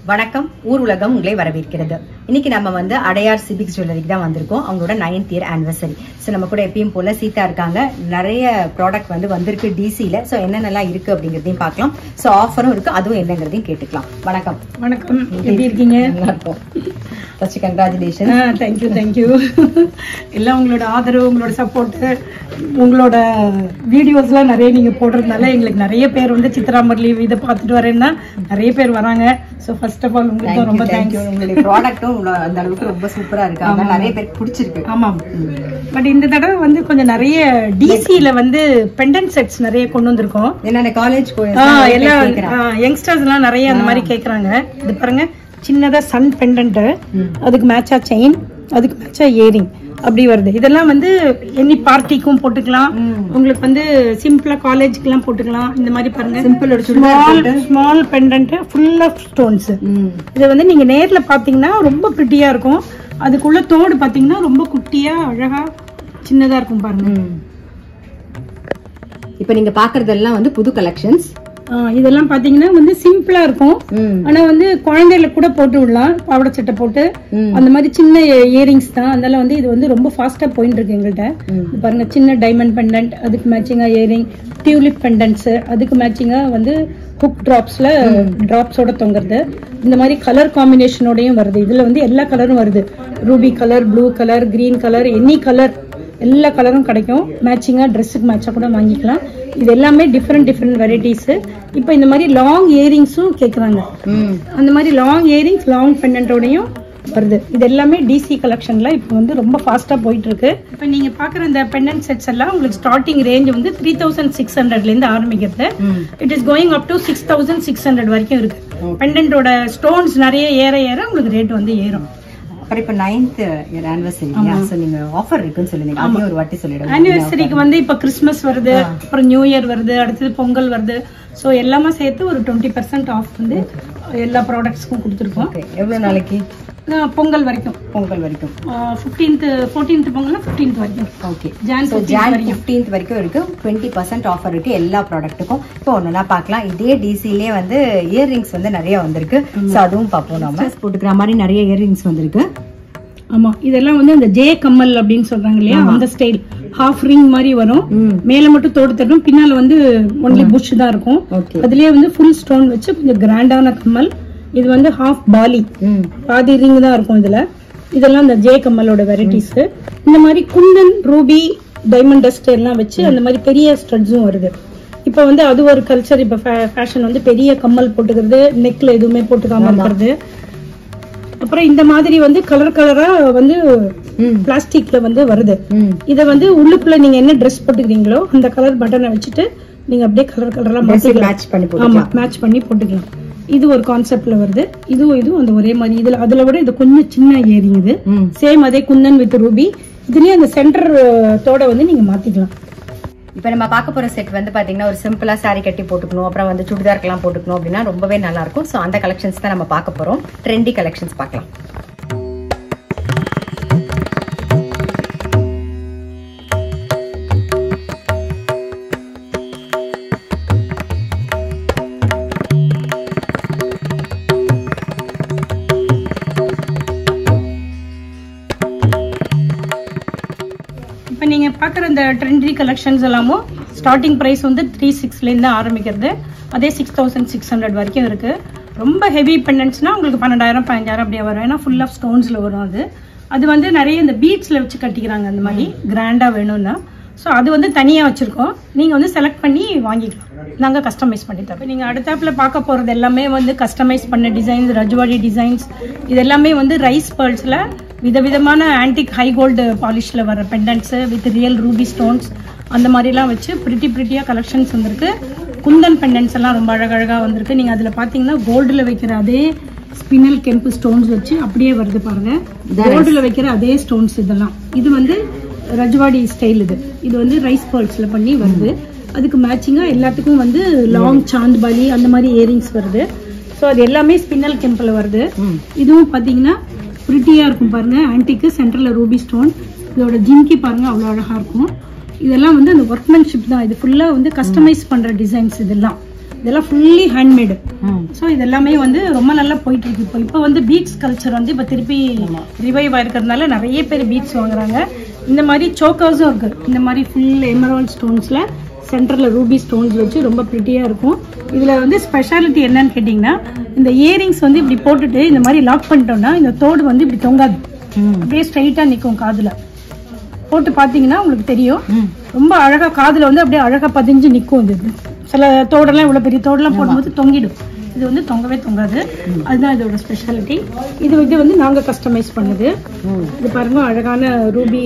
வணக்கம் ஊர் உலகம் உங்களை வரவேற்கிறது. இன்னைக்கு நம்ம வந்து அடையார் சிபிக்ஸ் ஜுவல்லரிக்கு தான் வந்திருக்கோம். அவங்களோட 9th year anniversary. ஸோ நம்ம கூட எப்பயும் போல சீதா இருக்காங்க. நிறைய ப்ராடக்ட் வந்து வந்திருக்கு டிசியில. ஸோ என்னென்னலாம் இருக்கு அப்படிங்கிறதையும் பார்க்கலாம். ஸோ ஆஃபரும் இருக்கு, அதுவும் என்னங்கிறதையும் கேட்டுக்கலாம். வணக்கம். வணக்கம், எப்படி இருக்கீங்க? நல்லா இருக்கும். First congratulation. தேங்க்யூ. எல்லாம் உங்களோட ஆதரவு, உங்களோட சப்போர்ட், உங்களோட வீடியோஸ்லாம் நிறைய நீங்க போடுறதுனால எங்களுக்கு நிறைய பேர் வந்து சித்ரா முரளி இதை பார்த்துட்டு வரேன்னா நிறைய பேர் வராங்க. ஸோ ஃபர்ஸ்ட் ஆஃப் ஆல் உங்களுக்கு ரொம்ப தேங்க்யூ. உங்களுடைய ப்ராடக்ட்டும் அந்த அளவுக்கு ரொம்ப சூப்பரா இருக்கு, நிறைய பேருக்கு பிடிச்சிருக்கு. ஆமாம், பட் இந்த தடவை வந்து கொஞ்சம் நிறைய டிசியில வந்து பெண்டன்ட் செட்ஸ் நிறைய கொண்டு வந்திருக்கோம். என்னென்ன காலேஜ் எல்லாம் யங்ஸ்டர்ஸ் எல்லாம் நிறைய அந்த மாதிரி கேக்குறாங்க. இது பாருங்க, சின்னதா சன் பெண்டன்ட், அதுக்கு மேட்சா செயின், அதுக்கு மேட்சா இயரிங் அப்படி வருது. இதெல்லாம் வந்து எனி பார்ட்டிக்கும் போட்டுக்கலாம், உங்களுக்கு வந்து சிம்பிளா காலேஜ்க்கு எல்லாம் போட்டுக்கலாம். இந்த மாதிரி பாருங்க, simple small pendant full of stones. இது வந்து நீங்க நேர்ல பாத்தீங்கன்னா ரொம்ப பிரிட்டியா இருக்கும். அதுக்குள்ள தோடு பாத்தீங்கன்னா ரொம்ப குட்டியா அழகா சின்னதா இருக்கும் பாருங்க. இப்ப நீங்க பாக்குறதெல்லாம் வந்து புது கலெக்ஷன்ஸ். இதெல்லாம் பாத்தீங்கன்னா வந்து சிம்பிளா இருக்கும், ஆனா வந்து குழந்தைல கூட போட்டு விடலாம். பாவாடை சட்டை போட்டு அந்த மாதிரி சின்ன இயரிங்ஸ் தான். அதனால வந்து இது வந்து ரொம்ப ஃபாஸ்டா போயிட்டு இருக்கு எங்கள்கிட்ட. பாருங்க, சின்ன டைமண்ட் பெண்டன்ட், அதுக்கு மேட்சிங்கா இயரிங், டியூலிப் பெண்டன்ட்ஸ், அதுக்கு மேட்சிங்கா வந்து ஹுக் டிராப்ஸ்ல டிராப்ஸோட தொங்குறது. இந்த மாதிரி கலர் காம்பினேஷனோடயும் வருது. இதுல வந்து எல்லா கலரும் வருது. Ruby colour, blue colour, green colour, any colour, எல்லா கலரும் கிடைக்கும். மேட்சிங்கா ட்ரெஸ்ஸுக்கு மேட்சா கூட வாங்கிக்கலாம். இது எல்லாமே டிஃப்ரெண்ட் வெரைட்டிஸ். இப்போ இந்த மாதிரி லாங் இயரிங்ஸும் கேக்குறாங்க. அந்த மாதிரி லாங் இயரிங்ஸ், லாங் பெண்டன்ட்டோடையும் வருது. இது எல்லாமே டிசி கலெக்ஷன்ல இப்போ வந்து ரொம்ப ஃபாஸ்டா போயிட்டு இருக்கு. இப்போ நீங்க பாக்குற இந்த பெண்டன்ட் செட்ஸ் எல்லாம் உங்களுக்கு ஸ்டார்டிங் ரேஞ்ச் வந்து 3600ல இருந்து ஆரம்பிக்கிறது. It is going up to 6600 வரைக்கும் இருக்கு. பெண்டன்ட்டோட ஸ்டோன்ஸ் நிறைய ஏற ஏற உங்களுக்கு ரேட் வந்து ஏறும். இப்ப 9th year anniversary, சோ நீங்க ஆஃபர் இருக்குன்னு சொல்லுங்க, அப்படியே ஒரு வாட்டி சொல்லிடுங்க. ஆனிவர்சரிக்கு வந்து இப்ப கிறிஸ்மஸ் வருது, அப்புறம் நியூ இயர் வருது, அடுத்தது பொங்கல் வருது. சோ எல்லாமே சேர்த்து ஒரு 20% ஆஃப் வந்து எல்லா ப்ராடக்ட்ஸ்க்கும் கொடுத்துருக்கோம். எவ்வளவு நாளைக்கு? பொங்கல் வரைக்கும். 15th 14th பொங்கல்னா 15th வரைக்கும். ஓகே, ஜான் 15th வரைக்கும் இருக்கு. 20% ஆஃபர் இருக்கு எல்லா ப்ராடக்ட்டுக்கும். இப்போ ஒண்ணுனா பார்க்கலாம். இதே டிசிலே வந்து இயர்ரிங்ஸ் வந்து நிறைய வந்திருக்கு. சோ அதுவும் பார்ப்போம். நம்ம போட்டுக்கிற மாதிரி நிறைய இயர்ரிங்ஸ் வந்திருக்கு. ஆமா, இதெல்லாம் வந்து அந்த ஜே கம்மல் அப்படின்னு சொல்றாங்க இல்லையா, அந்த ஸ்டைல் ஹாஃப் ரிங் மாதிரி வரும். மேல மட்டும் தோடு தட்டும், பின்னால வந்து ஒன்லி புஷ் தான் இருக்கும். அதுலயே வந்து ஃபுல் ஸ்டோன் வச்சு கொஞ்சம் கிராண்டான கம்மல். இது வந்து ஹாஃப் பாலி, பாதி ரிங் தான் இருக்கும் இதுல. இதெல்லாம் இந்த ஜே கம்மலோட வெரைட்டிஸ். இந்த மாதிரி குந்தன், ரூபி, டைமண்ட் டஸ்ட் எல்லாம் வச்சு அந்த மாதிரி பெரிய ஸ்டட்ஸும் வருது. இப்ப வந்து அது ஒரு கல்ச்சர். இப்ப ஃபேஷன் வந்து பெரிய கம்மல் போட்டுக்கிறது, நெக்ல எதுவுமே போட்டுக்காம இருக்கிறது. அப்புறம் இந்த மாதிரி வந்து கலர் கலரா வந்து பிளாஸ்டிக்ல வந்து வருது. இத வந்து உள்ளுக்குள்ள நீங்க என்ன ட்ரெஸ் போட்டுக்கிறீங்களோ அந்த கலர் பட்டனை வச்சுட்டு நீங்க அப்படியே கலர் கலரா மேட்ச் பண்ணி போட்டுக்கலாம். இது ஒரு கான்செப்ட்ல வருது. இதுவும் அந்த ஒரே மாதிரி. இதுல அதுல விட இது கொஞ்சம் சின்ன இயரிங். இது சேம் அதே குந்தன் வித் ரூபி. இதுலயே அந்த சென்டர் தோட வந்து நீங்க மாத்திக்கலாம். இப்ப நம்ம பார்க்க போற செட் வந்து பாத்தீங்கன்னா ஒரு சிம்பிளா சாரி கட்டி போட்டுக்கணும், அப்புறம் வந்து சுடிதார்க்கெல்லாம் போட்டுக்கணும் அப்படின்னா ரொம்பவே நல்லா இருக்கும். சோ அந்த கலெக்ஷன்ஸ் தான் நம்ம பார்க்க போறோம். ட்ரெண்டி கலெக்ஷன்ஸ் பார்க்கலாம். நீங்க பாக்குற இந்த ட்ரெண்டி கலெக்ஷன்ஸ் எல்லாமும் ஸ்டார்டிங் பிரைஸ் வந்து 3600ல இருந்து ஆரம்பிக்கிறது. அதே 6600 வரைக்கும் இருக்கு. ரொம்ப ஹெவி பெண்டன்ட்ஸ்னா உங்களுக்கு 12000 15,000 அப்படியே வரும். ஏன்னா ஃபுல் ஆஃப் ஸ்டோன்ஸ்ல வரும். அது வந்து நிறைய இந்த பீட்ஸ்ல வச்சு கட்டிக்கிறாங்க அந்த மாதிரி கிராண்டா வேணும்னா. ஸோ அது வந்து தனியாக வச்சிருக்கோம். நீங்கள் வந்து செலக்ட் பண்ணி வாங்கிக்கலாம், நாங்கள் கஸ்டமைஸ் பண்ணி தரோம். நீங்கள் அடுத்தாப்புல பார்க்க போகிறது எல்லாமே வந்து கஸ்டமைஸ் பண்ண டிசைன்ஸ், ரஜ்வாடி டிசைன்ஸ். இது எல்லாமே வந்து ரைஸ் பேர்ல்ஸில் விதவிதமான ஆன்டிக் ஹை கோல்டு பாலிஷில் வர பெண்டன்ட்ஸு வித் ரியல் ரூபி ஸ்டோன்ஸ் அந்த மாதிரிலாம் வச்சு பிரிட்டியாக கலெக்ஷன்ஸ் வந்திருக்கு. குந்தன் பெண்டன்ட்ஸ் எல்லாம் ரொம்ப அழகழகாக வந்திருக்கு. நீங்கள் அதில் பார்த்தீங்கன்னா கோல்டில் வைக்கிற அதே ஸ்பினல் கெம்பு ஸ்டோன்ஸ் வச்சு அப்படியே வருது பாருங்க. கோல்டில் வைக்கிற அதே ஸ்டோன்ஸ் இதெல்லாம். இது வந்து ரஜ்வாடி ஸ்டைல். இது வந்து ரைஸ் பேர்ல்ஸ்ல பண்ணி வருது. அதுக்கு மேட்சிங்கா எல்லாத்துக்கும் வந்து லாங் சாந்த் பாலி அந்த மாதிரி இயரிங்ஸ் வருது. ஸோ அது எல்லாமே ஸ்பின்னல் கெம்பில் வருது. இதுவும் பார்த்தீங்கன்னா பிரிட்டியா இருக்கும் பாருங்க. ஆன்டிக்கு சென்டர்ல ரூபி ஸ்டோன். இதோட ஜிம்கி பாருங்க, அவ்வளோ அழகா இருக்கும். இதெல்லாம் வந்து அந்த ஒர்க்மேன்ஷிப் தான். இது ஃபுல்லா வந்து கஸ்டமைஸ் பண்ற டிசைன்ஸ். இதெல்லாம் இதெல்லாம் ஃபுல்லி ஹேண்ட்மேடு. ஸோ இது எல்லாமே வந்து ரொம்ப நல்லா போயிட்டு இருக்கு. இப்போ வந்து பீட்ஸ் கல்ச்சர் வந்து இப்போ திருப்பி ரிவைவ் ஆயிருக்கிறதுனால நிறைய பேர் பீட்ஸ் வாங்குறாங்க. இந்த மாதிரி சோக்கர்ஸும் இருக்கு. இந்த மாதிரி ஃபுல் எமரால்ட் ஸ்டோன்ஸ்ல சென்டர்ல ரூபி ஸ்டோன்ஸ் வச்சு ரொம்ப பிரிட்டியா இருக்கும். இதுல வந்து ஸ்பெஷாலிட்டி என்னன்னு கேட்டீங்கன்னா, இந்த இயரிங்ஸ் வந்து இப்படி போட்டுட்டு இந்த மாதிரி லாக் பண்ணிட்டோம்னா இந்த தோடு வந்து இப்படி தொங்காது, அப்படியே ஸ்ட்ரைட்டா நிற்கும். காதுல போட்டு பாத்தீங்கன்னா உங்களுக்கு தெரியும், ரொம்ப அழகா காதுல வந்து அப்படியே அழகா பதிஞ்சு நிற்கும். இது சில தோடெல்லாம் இவ்வளவு பெரிய தோடெல்லாம் போடும்போது தொங்கிடும். இது வந்து தொங்கவே தொங்காது. அதுதான் இதோட ஸ்பெஷாலிட்டி. இது வந்து நாங்க கஸ்டமைஸ் பண்ணது. இது பாருங்க, அழகான ரூபி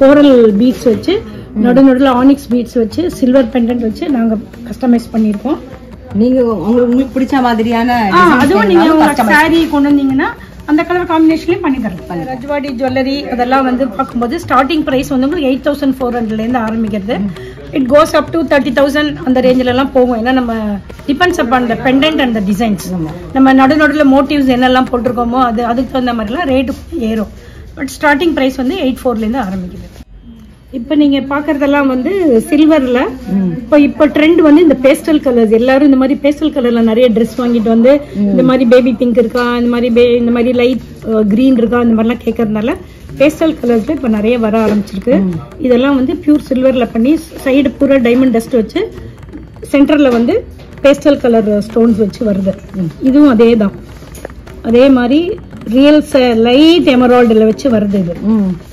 கோரல் பீட்ஸ் வச்சு, நடுநடுல ஆனிக்ஸ் பீட்ஸ் வச்சு, சில்வர் பெண்டன்ட் வச்சு நாங்க கஸ்டமைஸ் பண்ணிருக்கோம். நீங்க உங்களுக்கு பிடிச்ச மாதிரியான அதுவும் நீங்க சாரி கொண்டு வந்தீங்கன்னா அந்த கலர் காம்பினேஷன்லயும் பண்ணி தரலாம். ரஜ்வாடி ஜுவல்லரி அதெல்லாம் வந்து பார்க்கும்போது ஸ்டார்டிங் பிரைஸ் வந்து உங்களுக்கு 8400 இருந்து ஆரம்பிக்கிறது. இட் கோஸ் அப் டு 30,000 அந்த ரேஞ்சில எல்லாம் போகும். ஏன்னா நம்ம depends upon the pendant and the designs. நம்ம நடுநடுல மோட்டிவ்ஸ் என்னெல்லாம் போட்டிருக்கோமோ அதுக்கு தகுந்த மாதிரிலாம் ரேட்டு ஏறும். பட் ஸ்டார்டிங் பிரைஸ் வந்து 84 இருந்து ஆரம்பிக்குது. இப்ப நீங்க பாக்குறதெல்லாம் வந்து சில்வர்ல. இப்ப ட்ரெண்ட் வந்து இந்த பேஸ்டல் கலர்ஸ். எல்லாரும் இந்த மாதிரி பேஸ்டல் கலர்ல நிறைய ட்ரெஸ் வாங்கிட்டு வந்து இந்த மாதிரி பேபி பிங்க் இருக்கா, இந்த மாதிரி லைட் கிரீன் இருக்கா, இந்த மாதிரிலாம் கேட்கறதுனால பேஸ்டல் கலர்ஸ்ல இப்ப நிறைய வர ஆரம்பிச்சிருக்கு. இதெல்லாம் வந்து பியூர் சில்வர்ல பண்ணி சைடு பூரா டைமண்ட் டஸ்ட் வச்சு சென்டர்ல வந்து பேஸ்டல் கலர் ஸ்டோன்ஸ் வச்சு வருது. இதுவும் அதே தான், அதே மாதிரி ரியல் லைட் எமரால்டுல வச்சு வருது. இது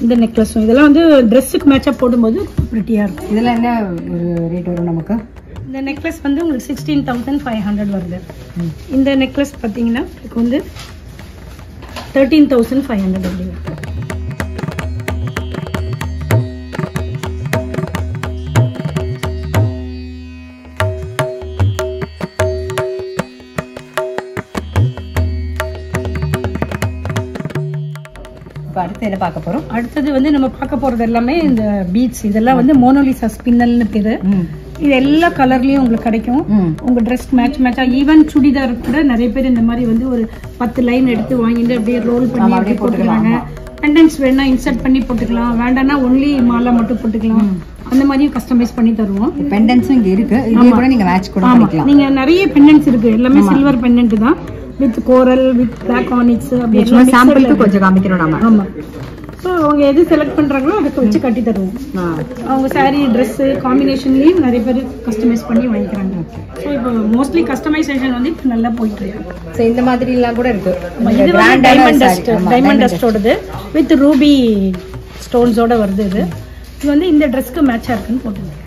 இந்த நெக்லஸும் இதெல்லாம் வந்து ட்ரெஸ்ஸுக்கு மேட்சா போடும்போது பிரிட்டியா இருக்கும். இதெல்லாம் என்ன ரேட் வரும் நமக்கு? இந்த நெக்லஸ் வந்து உங்களுக்கு 16,500 வருது. இந்த நெக்லஸ் பாத்தீங்கன்னா இதுக்கு வந்து 13,500 வருது. அடுத்து என்ன பார்க்க போறோம்? அடுத்தது வந்து நம்ம பார்க்க போறது எல்லாமே இந்த பீட்ஸ். இதெல்லாம் வந்து மோனோலிசா ஸ்பின்னல்னு பேரு. இது எல்லா கலர்லயும் உங்களுக்கு கிடைக்கும். உங்க ட்ரெஸ் மேட்சா ஈவன் சுடிதார் கூட நிறைய பேர் இந்த மாதிரி வந்து ஒரு 10 லைன் எடுத்து வாங்கிட்டு அப்படியே ரோல் பண்ணி அப்படியே போட்டுக்கிறாங்க. பெண்டன்ஸ் வேணா இன்சர்ட் பண்ணி போட்டுக்கலாம், வேண்டாம்னா ஒன்லி மாலா மட்டும் போட்டுக்கலாம். அந்த மாதிரியும் கஸ்டமைஸ் பண்ணி தருவோம். பெண்டன்ஸும் இங்க இருக்கு, இதே கூட நீங்க மேட்ச் கூட பண்ணிக்கலாம். நீங்க நிறைய பெண்டன்ஸ் இருக்கு, எல்லாமே சில்வர் பெண்டன்ட் தான் with coral with black onyx. அப்படி சாம்பிளுக்கு கொஞ்சம் காமிக்கிறோம் நாம. ஆமா. ஸோ அவங்க எது செலக்ட் பண்றாங்களோ அதுக்கு வச்சு கட்டி தருவோம். அவங்க சாரி ட்ரெஸ் காம்பினேஷன்லயும் நிறைய பேர் கஸ்டமைஸ் பண்ணி வாங்கிக்கிறாங்க. ஸோ இப்போ மோஸ்ட்லி கஸ்டமைசேஷன் வந்து இப்போ நல்லா போயிட்டு இருக்கு. ஸோ இந்த மாதிரி எல்லாம் கூட இருக்கு. இது வந்து டைமண்ட் டஸ்டோடது வித் ரூபி ஸ்டோன்ஸோட வருது. இது வந்து இந்த ட்ரெஸ்க்கு மேட்சா இருக்குன்னு போட்டுருக்கேன்.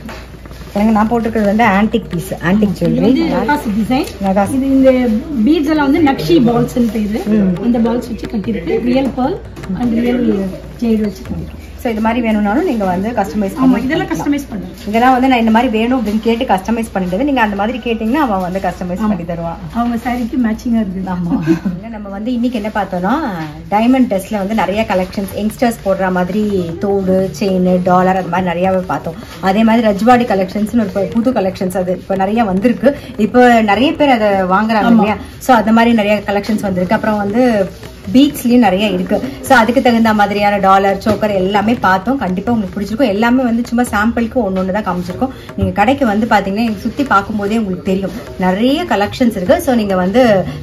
நான் போட்டிருக்கிறது வந்து antique piece, antique jewellery design. இது இந்த பீட்ஸ் எல்லாம் வந்து நக்ஷி பால்ஸ் பேரு. இந்த பால்ஸ் வச்சு கட்டிருக்கு. ரியல் பெர்ல் அண்ட் ரியல் ஜெய்டு வச்சு கட்டிருக்கு. ஸோ இது மாதிரி வேணும்னாலும் நீங்க வந்து கஸ்டமைஸ் பண்ணி இதெல்லாம் கஸ்டமைஸ் பண்ணுங்க. இதெல்லாம் வந்து நான் இந்த மாதிரி வேணும் அப்படின்னு கேட்டு கஸ்டமைஸ் பண்ணிடுது. நீங்க அந்த மாதிரி கேட்டீங்கன்னா அவன் வந்து கஸ்டமைஸ் பண்ணி தருவான். அவங்க சாரிக்கு மேட்சிங்கா இருக்கு. ஆமா. நம்ம வந்து இன்னைக்கு என்ன பார்த்தோம்னா, டைமண்ட் டெஸ்ட்ல வந்து நிறைய கலெக்ஷன்ஸ், யங்ஸ்டர்ஸ் போடுற மாதிரி தோடு, செயின், டாலர் அது மாதிரி நிறையாவே பார்த்தோம். அதே மாதிரி ரஜ்வாடி கலெக்ஷன்ஸ்னு ஒரு புது கலெக்ஷன்ஸ் அது இப்போ நிறைய வந்திருக்கு. இப்போ நிறைய பேர் அதை வாங்குறாங்க இல்லையா? ஸோ அந்த மாதிரி நிறைய கலெக்ஷன்ஸ் வந்திருக்கு. அப்புறம் வந்து பீட்ஸ்லயும் நிறைய இருக்கு. ஸோ அதுக்கு தகுந்த மாதிரியான டாலர், சோக்கர் எல்லாமே பார்த்தோம். கண்டிப்பா உங்களுக்கு பிடிச்சிருக்கும். எல்லாமே வந்து சும்மா சாம்பிளுக்கு ஒன்னொன்னு தான் காமிச்சிருக்கோம். நீங்க கடைக்கு வந்து பாத்தீங்கன்னா எனக்கு சுத்தி பார்க்கும்போதே உங்களுக்கு தெரியும் நிறைய கலெக்ஷன்ஸ் இருக்கு. ஸோ நீங்க வந்து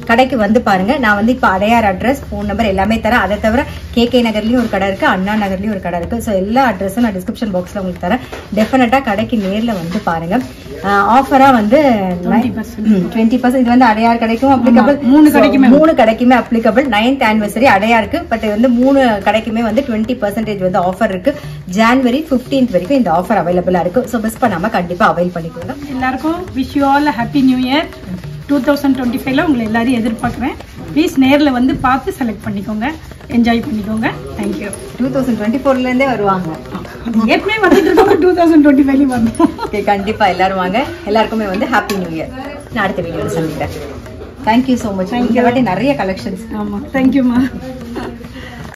கடைக்கு வந்து பாருங்க. நான் வந்து இப்போ அடையார் அட்ரஸ், ஃபோன் நம்பர் எல்லாமே தரேன். அதை தவிர KK நகர்லயும் ஒரு கடை இருக்கு, அண்ணா நகர்லயும் ஒரு கடை இருக்கு. ஸோ எல்லா அட்ரஸும் நான் டிஸ்கிரிப்ஷன் பாக்ஸ்ல உங்களுக்கு தரேன். டெஃபினட்டா கடைக்கு நேர்ல வந்து பாருங்க. ஆஃபரா வந்து 20%. இது வந்து அடையார் கடைக்கும் அப்ளிகபிள், மூணு கடைக்குமே அப்ளிகபிள். 9th anniversary அடையாருக்கு. பட் வந்து 3 கடைக்குமே வந்து 20% வந்து ஆஃபர் இருக்கு. January 15th வரைக்கும் இந்த ஆஃபர் அவைலபிளா இருக்கு. ஸோ மிஸ் பண்ணாம கண்டிப்பா அவைல் பண்ணிக்கோங்க. எல்லாருக்கும் wish you all happy new year 2025. உங்களை எல்லாரையும் எதிர்பார்க்குறேன். ப்ளீஸ் நேர்ல வந்து பார்த்து செலக்ட் பண்ணிக்கோங்க, என்ஜாய் பண்ணிக்கோங்க. தேங்க்யூ. 2024ல இருந்தே வருவாங்க. ஏற்கனவே வந்துட்டு இருக்கோம், 2025 வரணும். கண்டிப்பா எல்லாரும் வாங்க. எல்லாருக்குமே வந்து ஹாப்பி நியூ இயர். நான் அடுத்த வீடியோல சந்திக்கிறேன். Thank you so much. இந்த வாட்டி நிறைய கலெக்ஷன்ஸ். ஆமா, தேங்க்யூமா.